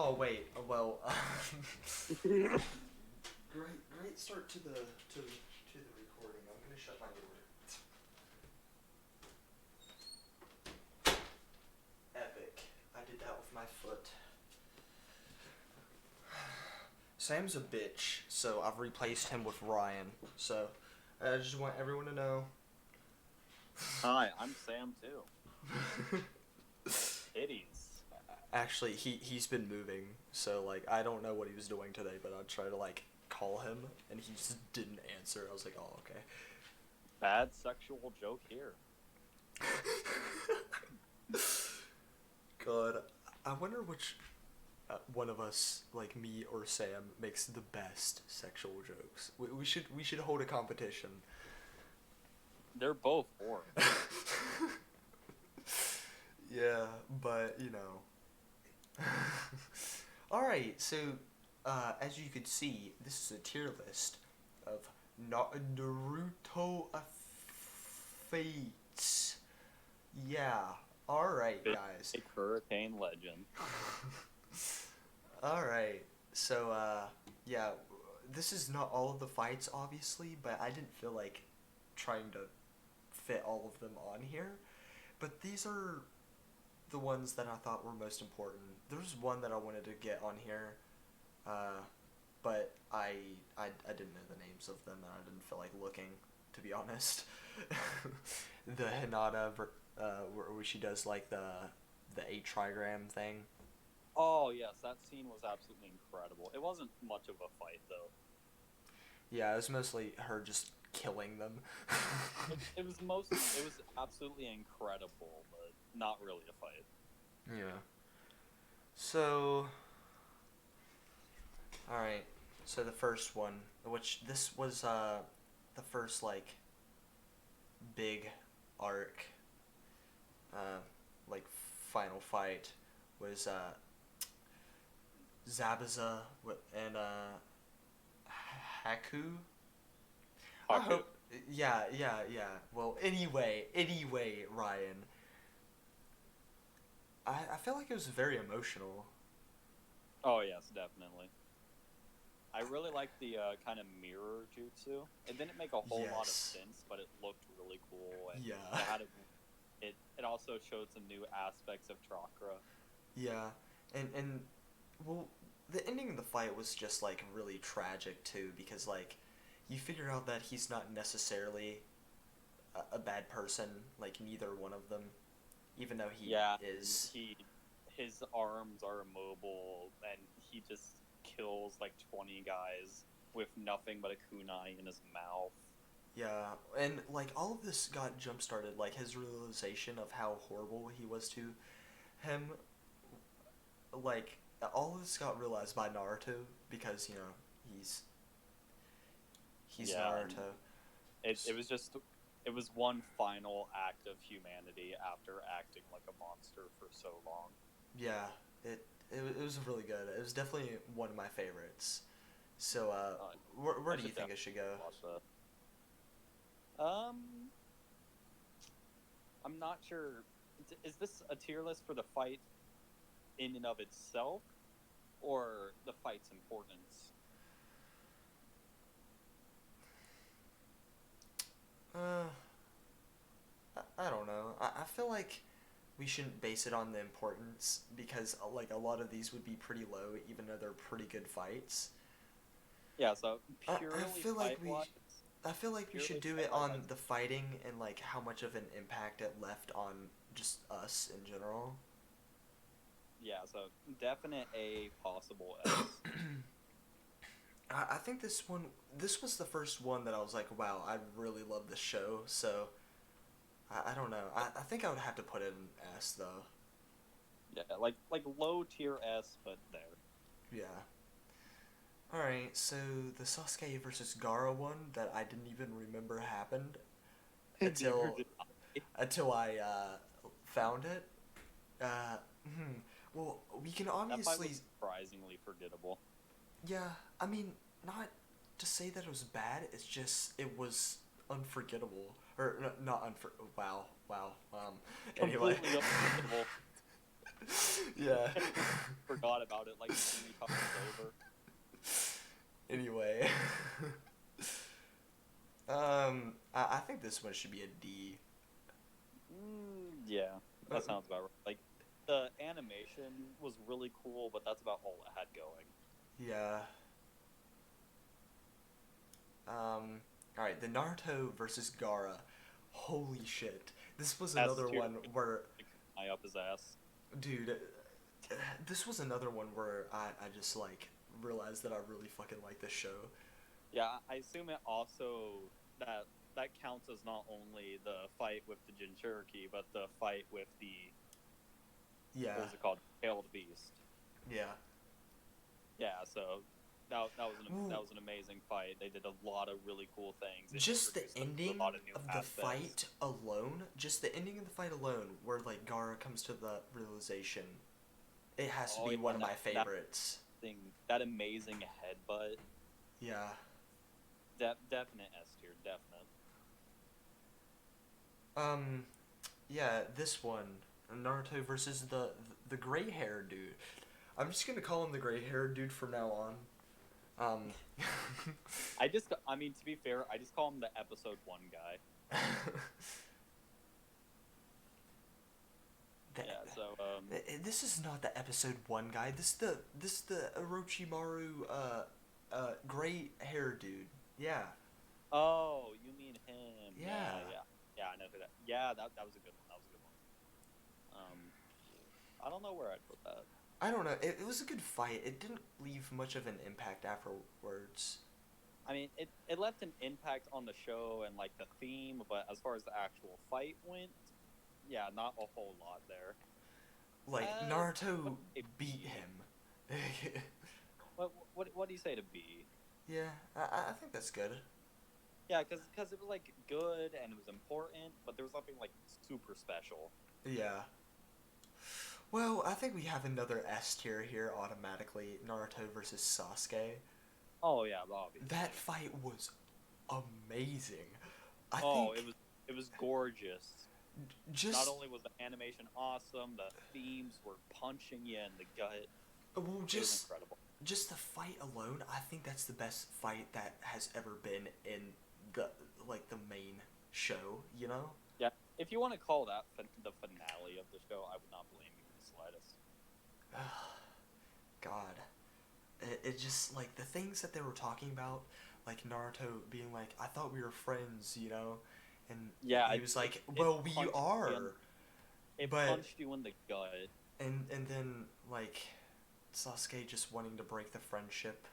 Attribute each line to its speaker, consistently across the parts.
Speaker 1: Oh wait. Well, great start to the recording. I'm gonna shut my door. Epic. I did that with my foot. Sam's a bitch, so I've replaced him with Ryan. So I just want everyone to know.
Speaker 2: Hi, I'm Sam too. Titties.
Speaker 1: Actually, he's been moving, so like I don't know what he was doing today, but I tried to like call him and he just didn't answer. I was like, oh okay.
Speaker 2: Bad sexual joke here.
Speaker 1: God, I wonder which one of us, like me or Sam, makes the best sexual jokes. We should hold a competition.
Speaker 2: They're both horrible.
Speaker 1: Yeah, but you know. All right, so as you could see, this is a tier list of Naruto fates. Yeah. All right,
Speaker 2: Big
Speaker 1: guys.
Speaker 2: hurricane legend.
Speaker 1: All right. So yeah, this is not all of the fights, obviously, but I didn't feel like trying to fit all of them on here. But these are the ones that I thought were most important. There's one that I wanted to get on here, uh, but I didn't know the names of them and I didn't feel like looking, to be honest. The Hinata, where she does like the eight trigram thing.
Speaker 2: Oh yes, that scene was absolutely incredible. It wasn't much of a fight though.
Speaker 1: Yeah, it was mostly her just killing them.
Speaker 2: It was absolutely incredible, but not really a fight.
Speaker 1: Yeah. So, all right. So the first one, which this was the first like big arc, uh, like final fight was Zabuza and Haku. I
Speaker 2: Haku.
Speaker 1: hope. Yeah, yeah, yeah. Well, anyway, Ryan. I feel like it was very emotional.
Speaker 2: Oh yes, definitely. I really liked the kind of mirror jutsu. It didn't make a whole lot of
Speaker 1: Yes.
Speaker 2: sense, but it looked really cool, and
Speaker 1: Yeah.
Speaker 2: it also showed some new aspects of chakra.
Speaker 1: Yeah. And well, the ending of the fight was just like really tragic too because like you figure out that he's not necessarily a bad person, like neither one of them, even though he
Speaker 2: Yeah, and
Speaker 1: is.
Speaker 2: his arms are immobile, and he just kills like 20 guys with nothing but a kunai in his mouth.
Speaker 1: Yeah, and like all of this got jump started, like his realization of how horrible he was to him. Like all of this got realized by Naruto because he's he's
Speaker 2: Yeah, and
Speaker 1: Naruto.
Speaker 2: it was just it was one final act of humanity after acting like a monster for so long.
Speaker 1: Yeah, it was really good. It was definitely one of my favorites. So where
Speaker 2: I
Speaker 1: do you
Speaker 2: should
Speaker 1: think it
Speaker 2: definitely
Speaker 1: should go?
Speaker 2: watch that. I'm not sure. Is this a tier list for the fight in and of itself, or the fight's importance?
Speaker 1: Uh, I don't know. I feel like we shouldn't base it on the importance because like a lot of these would be pretty low, even though they're pretty good fights.
Speaker 2: Yeah, so
Speaker 1: I, I
Speaker 2: purely
Speaker 1: feel like
Speaker 2: fight
Speaker 1: we
Speaker 2: wise,
Speaker 1: I feel like we should
Speaker 2: purely
Speaker 1: do
Speaker 2: fight
Speaker 1: it
Speaker 2: wise,
Speaker 1: on the fighting and like how much of an impact it left on just us in general.
Speaker 2: yeah, so definite A, possible S.
Speaker 1: I think this was the first one that I was like, wow, I really love this show. So I don't know. I think I would have to put it in S though.
Speaker 2: Yeah, like low tier S, but there.
Speaker 1: Yeah. All right. So the Sasuke versus Gaara one that I didn't even remember happened
Speaker 2: Neither
Speaker 1: until
Speaker 2: did I.
Speaker 1: until I found it. Uh, well, we can
Speaker 2: That fight
Speaker 1: obviously.
Speaker 2: was surprisingly forgettable.
Speaker 1: Yeah, I mean, not to say that it was bad. It's just it was unforgettable, or not unfor. Wow, wow. Anyway.
Speaker 2: Completely unforgettable.
Speaker 1: Yeah.
Speaker 2: Forgot forgot about it like 3 times over.
Speaker 1: Anyway, I think this one should be a D.
Speaker 2: Yeah,
Speaker 1: Uh,
Speaker 2: that sounds about right. Like, the animation was really cool, but that's about all it had going.
Speaker 1: yeah. All right, the Naruto versus Gaara. Holy shit! This was
Speaker 2: S
Speaker 1: another
Speaker 2: tier,
Speaker 1: one where,
Speaker 2: eye up his ass.
Speaker 1: dude, this was another one where I just like realized that I really fucking like this show.
Speaker 2: Yeah, I assume it also that that counts as not only the fight with the Jinchuriki, but the fight with the
Speaker 1: Yeah,
Speaker 2: what was it called, Tailed Beast.
Speaker 1: yeah.
Speaker 2: Yeah, so that
Speaker 1: Ooh,
Speaker 2: was an amazing fight. They did a lot of really cool things. It
Speaker 1: just the
Speaker 2: introduced us to a
Speaker 1: ending
Speaker 2: lot of new
Speaker 1: of the
Speaker 2: aspects.
Speaker 1: fight alone, just the ending of the fight alone, where like Gaara comes to the realization, it has to
Speaker 2: Oh
Speaker 1: be
Speaker 2: yeah,
Speaker 1: one of my favorites.
Speaker 2: that amazing headbutt.
Speaker 1: Yeah.
Speaker 2: Definite S tier, definite.
Speaker 1: Um, yeah, this one, Naruto versus the gray hair dude. I'm just gonna call him the gray hair dude from now on.
Speaker 2: I mean, to be fair, I just call him the episode 1 guy.
Speaker 1: the,
Speaker 2: Yeah, so
Speaker 1: this is not the episode one guy. This the Orochimaru gray hair dude. Yeah.
Speaker 2: oh, you mean him?
Speaker 1: Yeah.
Speaker 2: Yeah. I know who that. Yeah, that was a good one. That was a good one. I don't know where I'd put that.
Speaker 1: I don't know. It was a good fight. It didn't leave much of an impact afterwards.
Speaker 2: I mean, it left an impact on the show and like the theme, but as far as the actual fight went, yeah, not a whole lot there.
Speaker 1: Like Naruto
Speaker 2: Okay,
Speaker 1: beat
Speaker 2: B.
Speaker 1: him.
Speaker 2: What do you say to B?
Speaker 1: Yeah, I think that's good.
Speaker 2: Yeah, because it was like good and it was important, but there was nothing like super special.
Speaker 1: Yeah. Well, I think we have another S tier here automatically. Naruto versus Sasuke.
Speaker 2: Oh yeah, obviously.
Speaker 1: That fight was amazing. I
Speaker 2: Oh,
Speaker 1: think
Speaker 2: it was gorgeous.
Speaker 1: just
Speaker 2: Not only was the animation awesome, the themes were punching you in the gut.
Speaker 1: well,
Speaker 2: It was
Speaker 1: just
Speaker 2: incredible.
Speaker 1: just the fight alone. I think that's the best fight that has ever been in the like the main show. You know.
Speaker 2: Yeah, if you want to call that the finale of the show, I would not blame you in the slightest.
Speaker 1: God, it just like the things that they were talking about, like Naruto being like, "I thought we were friends," you know, and
Speaker 2: Yeah,
Speaker 1: he was like,
Speaker 2: it
Speaker 1: "Well, we
Speaker 2: punched you in,
Speaker 1: are,"
Speaker 2: it
Speaker 1: but
Speaker 2: punched you in the gut.
Speaker 1: and then like Sasuke just wanting to break the friendship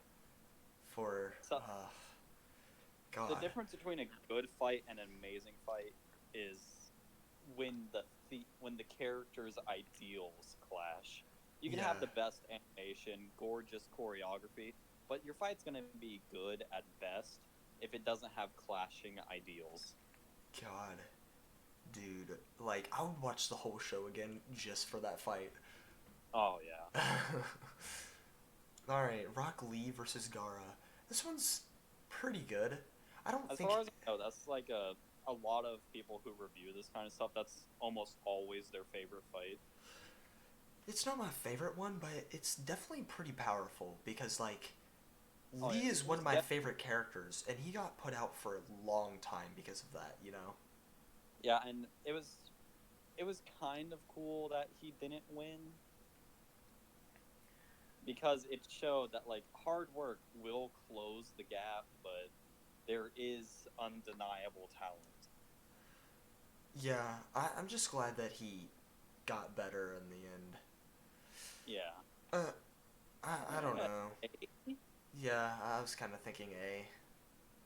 Speaker 1: for
Speaker 2: So the
Speaker 1: God,
Speaker 2: difference between a good fight and an amazing fight is when when the characters' ideals clash. You can have
Speaker 1: yeah,
Speaker 2: the best animation, gorgeous choreography, but your fight's gonna be good at best if it doesn't have clashing ideals.
Speaker 1: God, dude, like I would watch the whole show again just for that fight.
Speaker 2: Oh yeah.
Speaker 1: All right, Rock Lee versus Gara. This one's pretty good. I don't
Speaker 2: As
Speaker 1: think
Speaker 2: far as I know, that's like a lot of people who review this kind of stuff. That's almost always their favorite fight.
Speaker 1: it's not my favorite one, but it's definitely pretty powerful because like
Speaker 2: Oh
Speaker 1: Lee
Speaker 2: yeah,
Speaker 1: is
Speaker 2: it
Speaker 1: one
Speaker 2: was
Speaker 1: of my favorite characters, and he got put out for a long time because of that. You know?
Speaker 2: yeah, and it was kind of cool that he didn't win because it showed that like hard work will close the gap, but there is undeniable talent.
Speaker 1: Yeah, I'm just glad that he got better in the end.
Speaker 2: Yeah.
Speaker 1: Uh, I don't know.
Speaker 2: A?
Speaker 1: Yeah, I was kind of thinking A.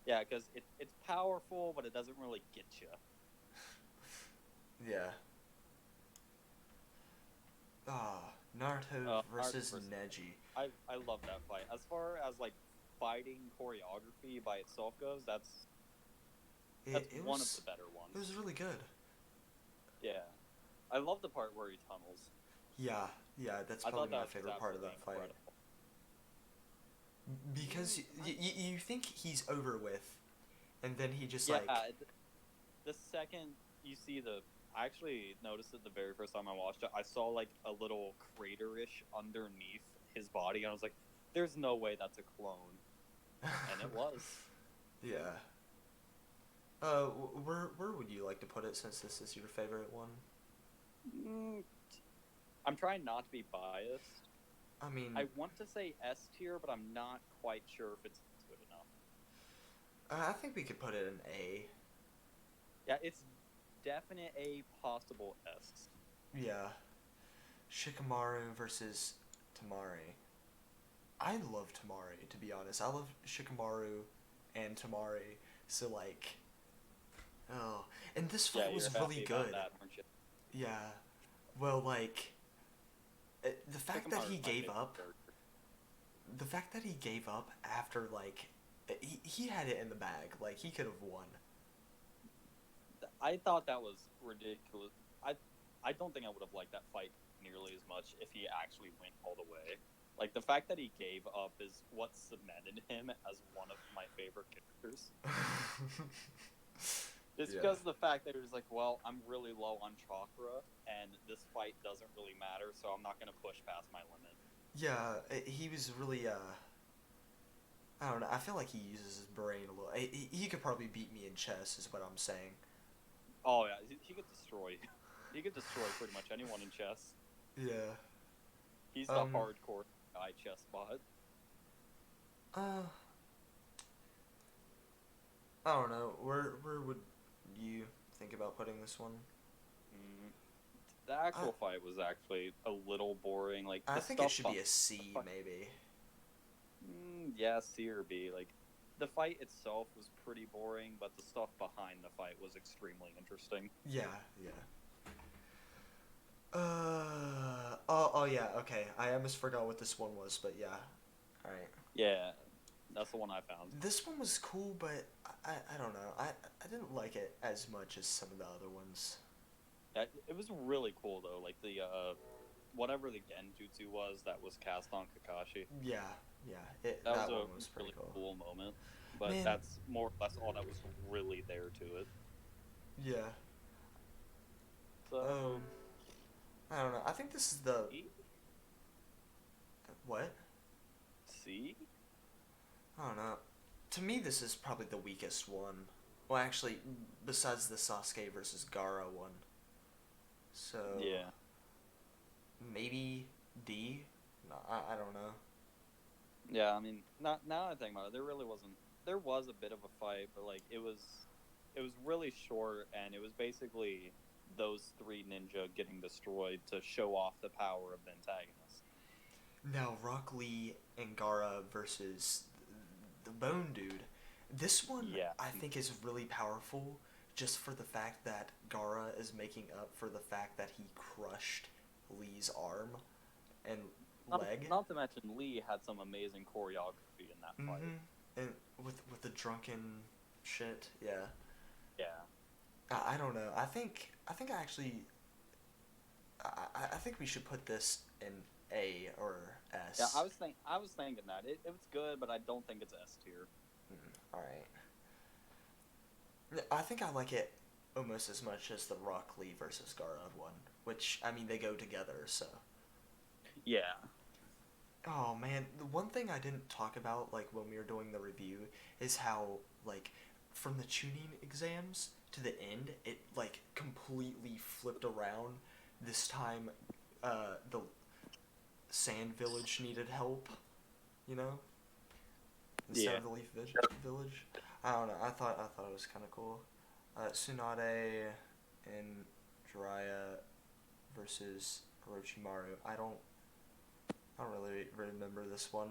Speaker 2: Yeah, because it's powerful, but it doesn't really get you.
Speaker 1: Yeah. Ah, Naruto versus Neji.
Speaker 2: I love that fight. As far as like fighting choreography by itself goes, that's
Speaker 1: It
Speaker 2: one of
Speaker 1: was
Speaker 2: the better ones.
Speaker 1: it was really good.
Speaker 2: Yeah, I love the part where he tunnels.
Speaker 1: Yeah, yeah, that's
Speaker 2: I
Speaker 1: probably
Speaker 2: thought that
Speaker 1: my
Speaker 2: was
Speaker 1: favorite part of that
Speaker 2: absolutely
Speaker 1: fight.
Speaker 2: incredible.
Speaker 1: Because you think he's over with, and then he just
Speaker 2: Yeah,
Speaker 1: like,
Speaker 2: the second you see I actually noticed it the very first time I watched it. I saw like a little craterish underneath his body, and I was like, "There's no way that's a clone," and it was.
Speaker 1: Yeah. Where would you like to put it since this is your favorite one?
Speaker 2: Mm, I'm trying not to be biased.
Speaker 1: I mean,
Speaker 2: I want to say S tier, but I'm not quite sure if it's good enough.
Speaker 1: I think we could put it in A.
Speaker 2: Yeah, it's definite a possible S.
Speaker 1: Yeah. Shikamaru versus Tamari. I love Tamari, to be honest. I love Shikamaru and Tamari. So, like, oh. And this
Speaker 2: Yeah,
Speaker 1: fight was
Speaker 2: you're
Speaker 1: really
Speaker 2: happy about
Speaker 1: good.
Speaker 2: that, aren't you?
Speaker 1: Yeah. Well, like, the fact that he
Speaker 2: Shikamaru's my
Speaker 1: gave
Speaker 2: favorite
Speaker 1: up,
Speaker 2: character.
Speaker 1: the fact that he gave up after, like, he had it in the bag. Like, he could have won.
Speaker 2: I thought that was ridiculous. I don't think I would have liked that fight nearly as much if he actually went all the way. Like the fact that he gave up is what cemented him as one of my favorite characters. It's
Speaker 1: Yeah.
Speaker 2: because of the fact that he was like, well, I'm really low on chakra, and this fight doesn't really matter, so I'm not going to push past my limit.
Speaker 1: Yeah, he was really, I don't know, I feel like he uses his brain a little. He could probably beat me in chess, is what I'm saying.
Speaker 2: Oh yeah, he could destroy. He could destroy pretty much anyone in chess.
Speaker 1: Yeah.
Speaker 2: He's the
Speaker 1: Um,
Speaker 2: hardcore guy chess bot.
Speaker 1: uh, I don't know. Where would you think about putting this one?
Speaker 2: Mm. The actual fight was actually a little boring. Like
Speaker 1: I
Speaker 2: the
Speaker 1: think it
Speaker 2: stuff
Speaker 1: should be a C, maybe.
Speaker 2: Yeah, C or B. Like the fight itself was pretty boring, but the stuff behind the fight was extremely interesting.
Speaker 1: Yeah, yeah. Oh yeah, okay. I almost forgot what this one was, but yeah. Alright.
Speaker 2: Yeah, that's the one I found.
Speaker 1: This one was cool, but I don't know. I didn't like it as much as some of the other ones.
Speaker 2: Yeah, it was really cool though. Like the whatever the genjutsu was that was cast on Kakashi.
Speaker 1: Yeah, yeah.
Speaker 2: That
Speaker 1: That
Speaker 2: was
Speaker 1: one
Speaker 2: a
Speaker 1: was pretty
Speaker 2: really
Speaker 1: cool.
Speaker 2: cool moment. But
Speaker 1: Man,
Speaker 2: that's more or less all that was really there to it.
Speaker 1: yeah.
Speaker 2: So,
Speaker 1: I don't know. I think this is the
Speaker 2: C?
Speaker 1: what?
Speaker 2: C?
Speaker 1: I don't know. To me, this is probably the weakest one. Well, actually, besides the Sasuke versus Gaara one. So
Speaker 2: Yeah.
Speaker 1: maybe D. No, I don't know.
Speaker 2: Yeah, I mean, not now I think about it, there really wasn't. There was a bit of a fight, but like it was really short, and it was basically those three ninja getting destroyed to show off the power of the antagonist.
Speaker 1: Now Rock Lee and Gaara versus the Bone Dude. This one
Speaker 2: Yeah,
Speaker 1: I think is really powerful, just for the fact that Gaara is making up for the fact that he crushed Lee's arm and leg.
Speaker 2: not to mention Lee had some amazing choreography in that fight.
Speaker 1: And with the drunken shit, yeah.
Speaker 2: Yeah,
Speaker 1: I don't know. I actually I think we should put this in A or S.
Speaker 2: yeah. I was thinking that it was good, but I don't think it's S tier.
Speaker 1: All right. I think I like it almost as much as the Rock Lee versus Gaara one, which I mean they go together. So.
Speaker 2: Yeah,
Speaker 1: Oh man, the one thing I didn't talk about like when we were doing the review is how like from the tuning exams to the end it like completely flipped around. This time the Sand Village needed help, you know? Instead
Speaker 2: yeah.
Speaker 1: of the Village. I don't know. I thought it was kind of cool. Tsunade and Jiraiya versus Orochimaru. I don't really remember this one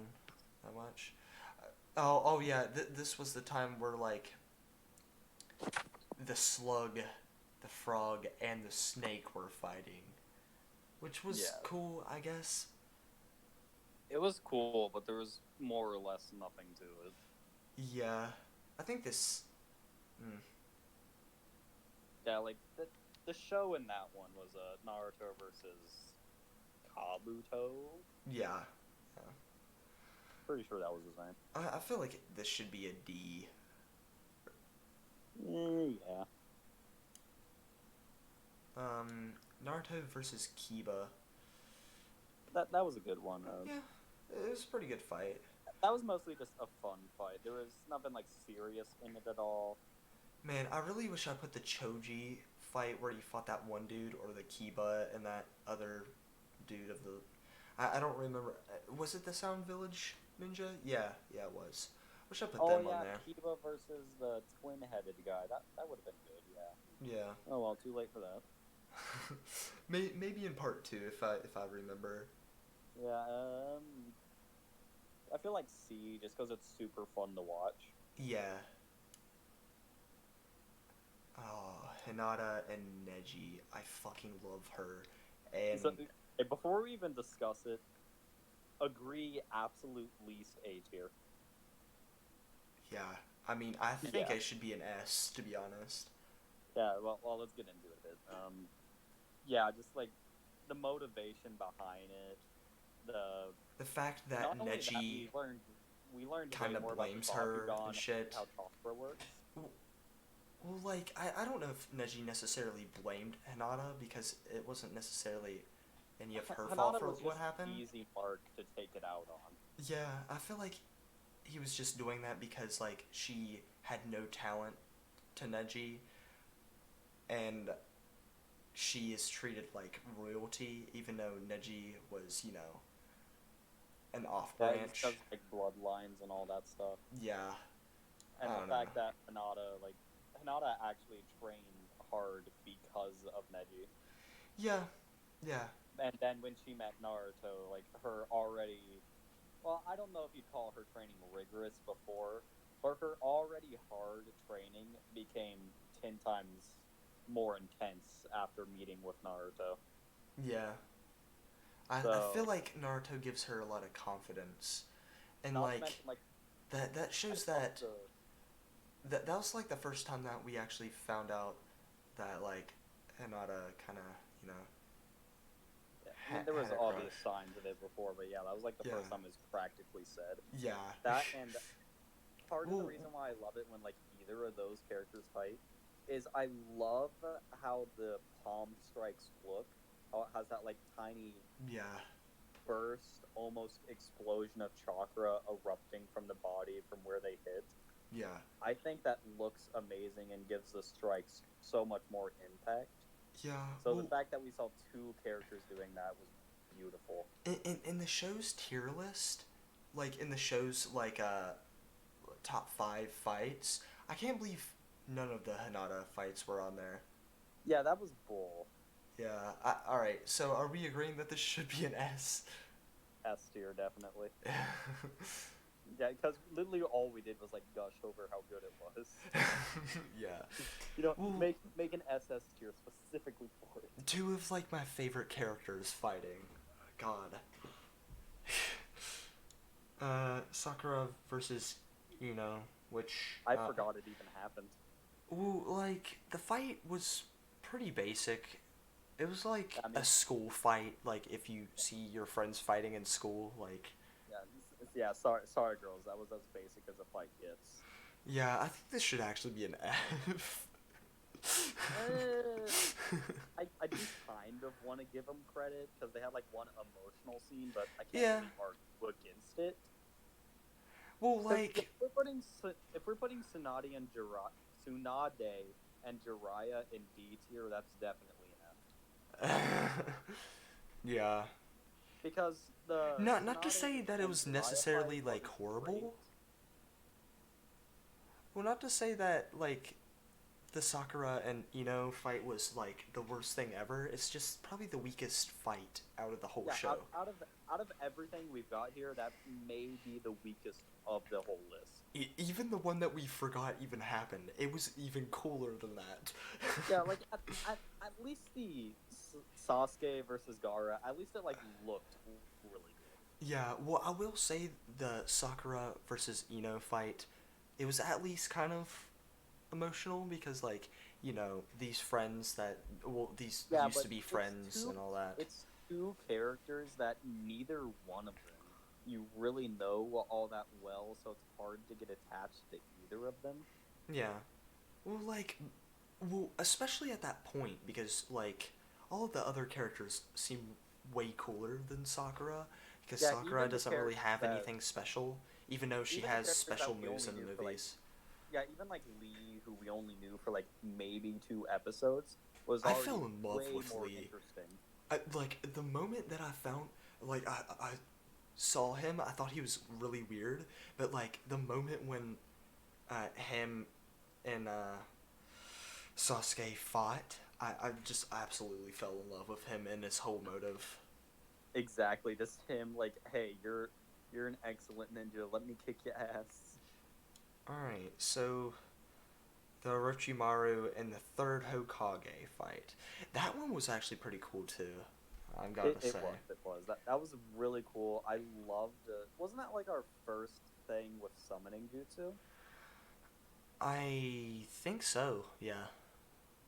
Speaker 1: that much. Oh yeah, this was the time where like the slug, the frog, and the snake were fighting, which was
Speaker 2: Yeah.
Speaker 1: cool, I guess.
Speaker 2: It was cool, but there was more or less nothing to it.
Speaker 1: Yeah, I think this.
Speaker 2: Yeah, like the show in that one was Naruto versus Kabuto.
Speaker 1: Yeah,
Speaker 2: Pretty sure that was his name.
Speaker 1: I feel like this should be a D.
Speaker 2: Yeah.
Speaker 1: Naruto versus Kiba.
Speaker 2: That was a good one.
Speaker 1: Yeah, It was a pretty good fight.
Speaker 2: That was mostly just a fun fight. There was nothing like serious in it at all.
Speaker 1: Man, I really wish I put the Choji fight where he fought that one dude, or the Kiba and that other dude of the. I don't remember. Was it the Sound Village Ninja? Yeah, yeah, it was. Wish I put
Speaker 2: Oh
Speaker 1: them on
Speaker 2: yeah,
Speaker 1: there.
Speaker 2: Kiba versus the twin-headed guy. That would have been good. Yeah.
Speaker 1: Yeah.
Speaker 2: Oh well, too late for that.
Speaker 1: Maybe in part two if I remember.
Speaker 2: Yeah. I feel like C just because it's super fun to watch.
Speaker 1: Yeah. Oh, Hinata and Neji. I fucking love her. And
Speaker 2: So hey, before we even discuss it, agree absolute least A tier.
Speaker 1: yeah, I mean, I think
Speaker 2: Yeah.
Speaker 1: I should be an S to be honest.
Speaker 2: Yeah. Well, let's get into it. Yeah, just like the motivation behind it, the
Speaker 1: The fact that
Speaker 2: not only that
Speaker 1: Neji
Speaker 2: we learned way
Speaker 1: kind of
Speaker 2: more about the
Speaker 1: blames her
Speaker 2: Bakugan
Speaker 1: and
Speaker 2: and
Speaker 1: shit.
Speaker 2: how chakra works.
Speaker 1: Well, like, I don't know if Neji necessarily blamed Hinata because it wasn't necessarily any of her fault
Speaker 2: Hanada
Speaker 1: for
Speaker 2: was
Speaker 1: what
Speaker 2: just
Speaker 1: happened.
Speaker 2: easy mark to take it out on.
Speaker 1: Yeah, I feel like he was just doing that because, like, she had no talent to Neji, and she is treated like royalty, even though Neji was, an off
Speaker 2: Yeah, it's because
Speaker 1: branch.
Speaker 2: like bloodlines and all that stuff,
Speaker 1: Yeah,
Speaker 2: and
Speaker 1: I
Speaker 2: the
Speaker 1: don't know.
Speaker 2: fact that Hanada actually trained hard because of Neji.
Speaker 1: Yeah, yeah,
Speaker 2: And then when she met Naruto, like her already, well, I don't know if you'd call her training rigorous before, but her already hard training became 10 times more intense after meeting with Naruto.
Speaker 1: yeah. I feel
Speaker 2: So,
Speaker 1: like Naruto gives her a lot of confidence, and
Speaker 2: not to
Speaker 1: like
Speaker 2: mention, like,
Speaker 1: that
Speaker 2: I
Speaker 1: shows
Speaker 2: love
Speaker 1: that
Speaker 2: the.
Speaker 1: that was like the first time that we actually found out that like Hinata kind of you know
Speaker 2: Yeah, I mean, there was
Speaker 1: had a
Speaker 2: obvious
Speaker 1: crush.
Speaker 2: signs of it before, but yeah, that was like the
Speaker 1: Yeah,
Speaker 2: first time it's practically said.
Speaker 1: yeah,
Speaker 2: That and part of the
Speaker 1: well,
Speaker 2: reason why I love it when like either of those characters fight is I love how the palm strikes look. How it has that like tiny
Speaker 1: yeah,
Speaker 2: burst, almost explosion of chakra erupting from the body from where they hit.
Speaker 1: yeah,
Speaker 2: I think that looks amazing and gives the strikes so much more impact.
Speaker 1: yeah.
Speaker 2: So the
Speaker 1: Well,
Speaker 2: fact that we saw two characters doing that was beautiful.
Speaker 1: in the show's tier list, like in the show's like top five fights, I can't believe none of the Hinata fights were on there.
Speaker 2: Yeah, that was bull.
Speaker 1: Yeah. All right. So are we agreeing that this should be an S?
Speaker 2: S tier, definitely. Yeah, because literally all we did was like gush over how good it was.
Speaker 1: Yeah.
Speaker 2: You know,
Speaker 1: Well,
Speaker 2: make an SS tier specifically for it.
Speaker 1: two of like my favorite characters fighting. God. Sakura versus which
Speaker 2: I forgot it even happened.
Speaker 1: ooh, like the fight was pretty basic. It was like
Speaker 2: I
Speaker 1: a
Speaker 2: mean,
Speaker 1: school fight, like if you see your friends fighting in school, like
Speaker 2: yeah, yeah. Sorry, girls. That was as basic as a fight gets.
Speaker 1: yeah, I think this should actually be an F.
Speaker 2: Uh, I do kind of want to give them credit because they had like one emotional scene, but I can't
Speaker 1: Yeah.
Speaker 2: really argue against it.
Speaker 1: Well,
Speaker 2: Because
Speaker 1: like
Speaker 2: if we're putting Tsunade and Jiraiya in D tier, that's definitely an F.
Speaker 1: yeah.
Speaker 2: Because the
Speaker 1: Not to say
Speaker 2: Tsunade
Speaker 1: that it
Speaker 2: and
Speaker 1: was
Speaker 2: Jiraiya fight
Speaker 1: necessarily like
Speaker 2: wasn't great.
Speaker 1: horrible. Well, not to say that like the Sakura and fight was like the worst thing ever. It's just probably the weakest fight out of the whole
Speaker 2: Yeah,
Speaker 1: show.
Speaker 2: out of everything we've got here, that may be the weakest of the whole list.
Speaker 1: Even the one that we forgot even happened, it was even cooler than that.
Speaker 2: Yeah, like at least the Sasuke versus Gaara, at least it like looked really good.
Speaker 1: Yeah, well, I will say the Sakura versus fight, it was at least kind of emotional because like these friends that these
Speaker 2: Yeah,
Speaker 1: used
Speaker 2: but
Speaker 1: to be friends and all that.
Speaker 2: it's two characters that neither one of them you really know all that well, so it's hard to get attached to either of them.
Speaker 1: Yeah. Well, like, well, especially at that point because like all of the other characters seem way cooler than Sakura because
Speaker 2: Yeah,
Speaker 1: Sakura
Speaker 2: even the
Speaker 1: doesn't really
Speaker 2: characters
Speaker 1: have
Speaker 2: that
Speaker 1: anything special, even though she
Speaker 2: even the
Speaker 1: has
Speaker 2: characters that
Speaker 1: special
Speaker 2: we
Speaker 1: moves
Speaker 2: only
Speaker 1: in the
Speaker 2: knew for like
Speaker 1: movies.
Speaker 2: yeah, even like Lee, who we only knew for like maybe 2 episodes, was
Speaker 1: I
Speaker 2: already
Speaker 1: fell in love
Speaker 2: way
Speaker 1: with
Speaker 2: more
Speaker 1: Lee.
Speaker 2: interesting.
Speaker 1: Like the moment that I found, like I saw him, I thought he was really weird. But like the moment when him and Sasuke fought, I just absolutely fell in love with him and his whole motive.
Speaker 2: Exactly, just him like, hey, you're an excellent ninja. Let me kick your ass.
Speaker 1: All right, so the Orochimaru and the third Hokage fight. That one was actually pretty cool too. I've got
Speaker 2: It,
Speaker 1: to
Speaker 2: it
Speaker 1: say.
Speaker 2: was. It was. That was really cool. I loved it. Wasn't that like our first thing with summoning jutsu?
Speaker 1: I think so. Yeah.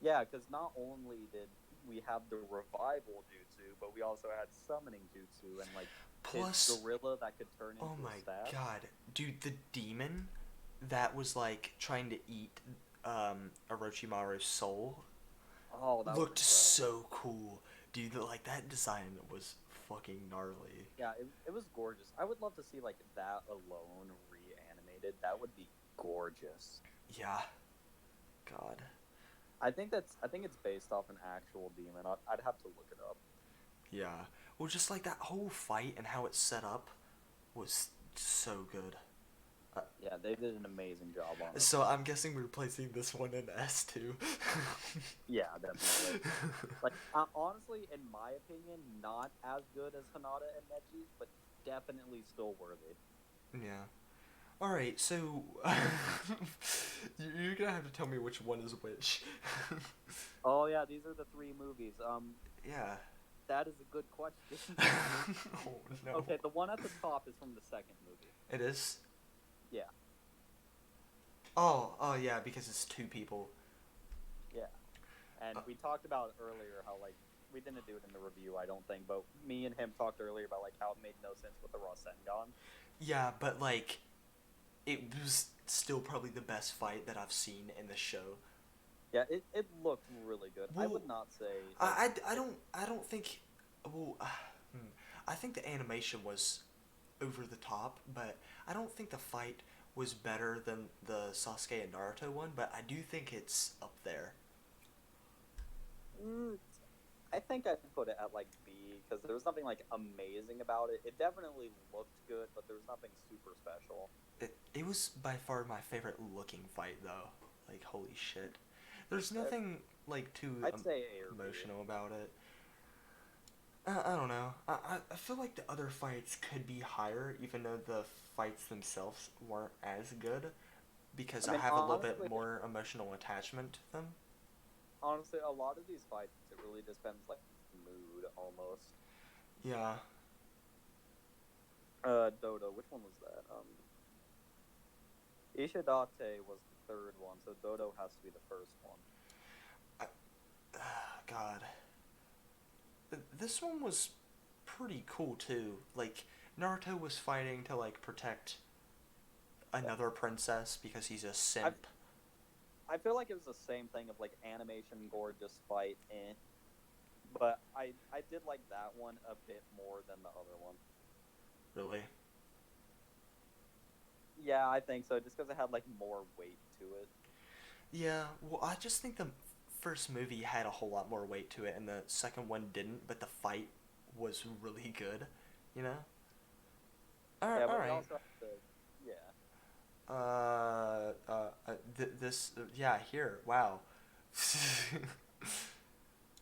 Speaker 2: Yeah, because not only did we have the revival jutsu, but we also had summoning jutsu and like his
Speaker 1: Plus,
Speaker 2: gorilla that could turn
Speaker 1: oh
Speaker 2: into a
Speaker 1: my
Speaker 2: staff.
Speaker 1: god, dude, the demon that was like trying to eat Orochimaru's soul
Speaker 2: Oh, that was
Speaker 1: looked
Speaker 2: incredible.
Speaker 1: so cool, dude. Like that design was fucking gnarly.
Speaker 2: Yeah, it was gorgeous. I would love to see like that alone reanimated. That would be gorgeous.
Speaker 1: Yeah. God.
Speaker 2: I think it's based off an actual demon. I'd have to look it up.
Speaker 1: Yeah. Well, just like that whole fight and how it's set up was so good. Uh,
Speaker 2: Yeah, they did an amazing job on it.
Speaker 1: so I'm guessing we're placing this one in S2.
Speaker 2: Yeah, definitely. Like honestly, in my opinion, not as good as Hanada and Neji, but definitely still worthy.
Speaker 1: Yeah. All right, so you're gonna have to tell me which one is which.
Speaker 2: Oh yeah, these are the three movies.
Speaker 1: Yeah.
Speaker 2: That is a good question.
Speaker 1: Oh no.
Speaker 2: Okay, the one at the top is from the second movie.
Speaker 1: It is.
Speaker 2: Yeah,
Speaker 1: Oh yeah, because it's two people.
Speaker 2: yeah. And
Speaker 1: Uh,
Speaker 2: we talked about earlier how like we didn't do it in the review, I don't think, but me and him talked earlier about like how it made no sense with the Rasengan.
Speaker 1: yeah, but like, it was still probably the best fight that I've seen in the show.
Speaker 2: Yeah, it looked really good. I
Speaker 1: Well,
Speaker 2: would not say like
Speaker 1: I don't think. Well, I think the animation was over the top, but I don't think the fight was better than the Sasuke and Naruto one. But I do think it's up there.
Speaker 2: mm, I think I'd put it at like B because there was nothing like amazing about it. It definitely looked good, but there was nothing super special.
Speaker 1: It was by far my favorite looking fight though. Like holy shit, there's nothing like too
Speaker 2: I'd say A or B.
Speaker 1: emotional about it. I don't know. I feel like the other fights could be higher, even though the fights themselves weren't as good, because
Speaker 2: I
Speaker 1: I
Speaker 2: mean,
Speaker 1: have a little bit more emotional attachment to them.
Speaker 2: honestly, a lot of these fights it really depends like mood almost.
Speaker 1: Yeah.
Speaker 2: Dodo, which one was that? Ishidate was the third one, so Dodo has to be the first one.
Speaker 1: I, God. This one was pretty cool too. Like Naruto was fighting to like protect another princess because he's a simp.
Speaker 2: I feel like it was the same thing of like animation, gorgeous fight, but I did like that one a bit more than the other one.
Speaker 1: Really.
Speaker 2: Yeah, I think so, just because it had like more weight to it.
Speaker 1: Yeah. Well, I just think the first movie had a whole lot more weight to it, and the second one didn't. But the fight was really good. You know.
Speaker 2: Yeah,
Speaker 1: All
Speaker 2: but we
Speaker 1: right.
Speaker 2: also have to, yeah.
Speaker 1: This, yeah, here, wow.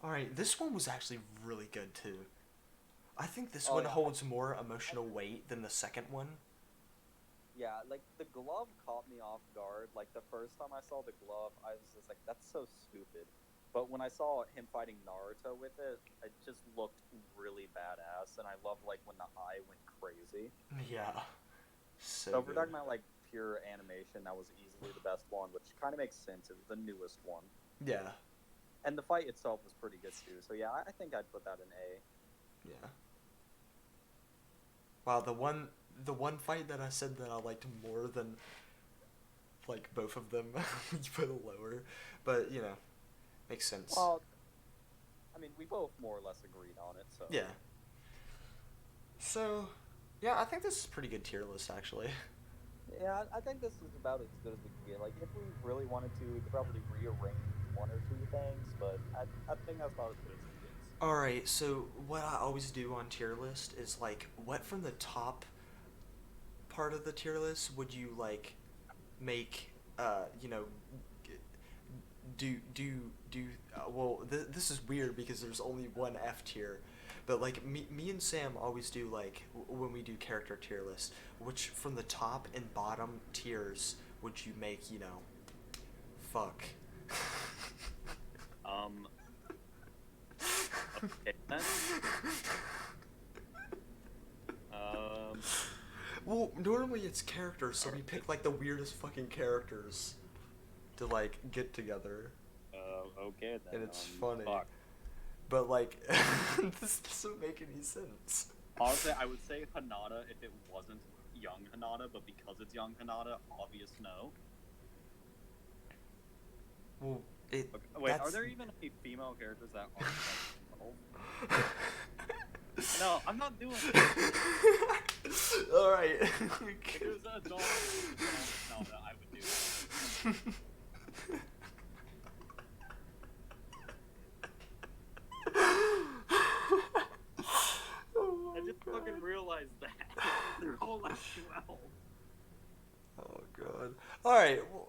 Speaker 1: All right, this one was actually really good too. I think this
Speaker 2: Oh
Speaker 1: one
Speaker 2: yeah,
Speaker 1: holds more emotional weight than the second one.
Speaker 2: yeah. Like the glove caught me off guard. Like the first time I saw the glove, I was just like, "That's so stupid." But when I saw him fighting Naruto with it, it just looked really badass, and I love like when the eye went crazy.
Speaker 1: Yeah,
Speaker 2: So
Speaker 1: so
Speaker 2: if we're
Speaker 1: good.
Speaker 2: talking about like pure animation, that was easily the best one, which kind of makes sense. It was the newest one,
Speaker 1: Yeah,
Speaker 2: and the fight itself was pretty good too. So yeah, I think I'd put that in A.
Speaker 1: yeah. Wow, the one fight that I said that I liked more than like both of them, you put it lower, but makes sense.
Speaker 2: Well, I mean, we both more or less agreed on it, so
Speaker 1: Yeah. So, Yeah, I think this is a pretty good tier list actually.
Speaker 2: Yeah, I think this is about as good as we can get. Like, if we really wanted to, we could probably rearrange one or two things, but I think that's about as good as it gets.
Speaker 1: All right, so what I always do on tier list is like, what from the top part of the tier list would you like make? You know, do. Well, this is weird because there's only one F tier, but like me and Sam always do like when we do character tier lists. Which from the top and bottom tiers would you make? You know, fuck.
Speaker 2: Um, okay then. Um,
Speaker 1: Well, normally it's characters, so we pick like the weirdest fucking characters to like get together,
Speaker 2: okay then.
Speaker 1: and it's funny.
Speaker 2: Fuck.
Speaker 1: But like, this doesn't make any sense.
Speaker 2: Honestly, I would say Hanada if it wasn't young Hanada, but because it's young Hanada, obvious no.
Speaker 1: Well, it.
Speaker 2: Okay, wait, are
Speaker 1: That's...
Speaker 2: there even any female characters that aren't like 12? No, I'm not doing it.
Speaker 1: All right.
Speaker 2: If it was an adult Hanada, I would do it.
Speaker 1: Oh
Speaker 2: I just
Speaker 1: God.
Speaker 2: fucking realized that. They're all like 12.
Speaker 1: Oh god. All right. Well,